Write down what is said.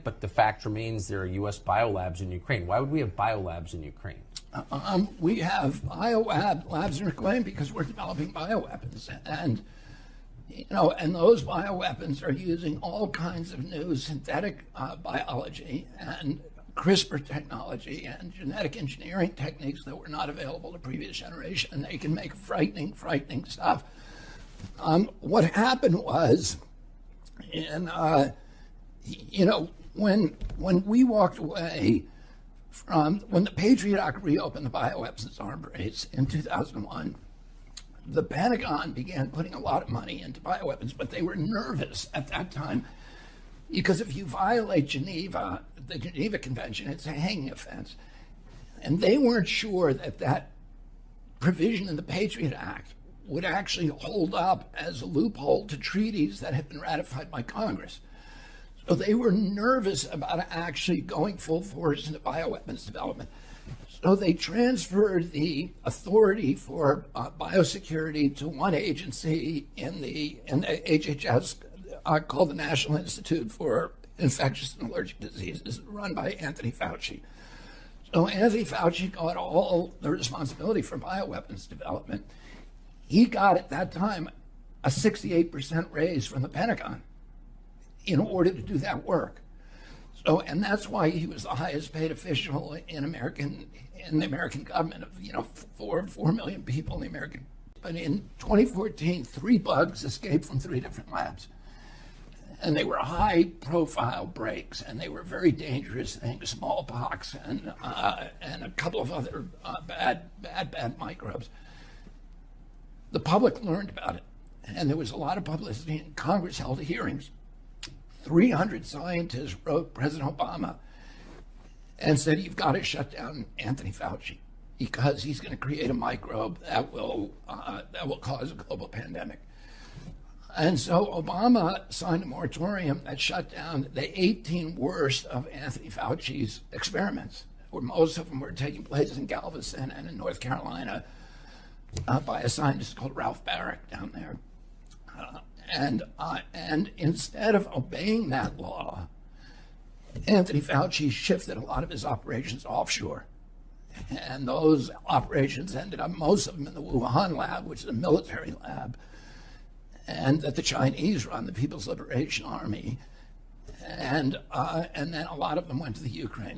but the fact remains there are U.S. biolabs in Ukraine. Why would we have biolabs in Ukraine? We have biolabs in Ukraine because we're developing bioweapons, and and those bioweapons are using all kinds of new synthetic biology and CRISPR technology and genetic engineering techniques that were not available to previous generation, and they can make frightening stuff. What happened was, when we walked away from, when the Patriot Act reopened the bioweapons arms race in 2001, the Pentagon began putting a lot of money into bioweapons, but they were nervous at that time because if you violate the Geneva Convention, it's a hanging offense. And they weren't sure that provision in the Patriot Act would actually hold up as a loophole to treaties that had been ratified by Congress. So they were nervous about actually going full force into bioweapons development. So they transferred the authority for biosecurity to one agency in the HHS called the National Institute for Infectious and Allergic Diseases, run by Anthony Fauci. So Anthony Fauci got all the responsibility for bioweapons development. He got at that time a 68% raise from the Pentagon in order to do that work. So, and that's why he was the highest paid official in the American government of 4 million people in the American. But in 2014, 3 bugs escaped from 3 different labs. And they were high-profile breaks, and they were very dangerous things, smallpox and a couple of other bad microbes. The public learned about it, and there was a lot of publicity, and Congress held hearings. 300 scientists wrote President Obama and said, you've got to shut down Anthony Fauci because he's going to create a microbe that will cause a global pandemic. And so Obama signed a moratorium that shut down the 18 worst of Anthony Fauci's experiments, where most of them were taking place in Galveston and in North Carolina by a scientist called Ralph Barrick down there. And instead of obeying that law, Anthony Fauci shifted a lot of his operations offshore. And those operations ended up, most of them in the Wuhan lab, which is a military lab, and that the Chinese run, the People's Liberation Army. And then a lot of them went to the Ukraine.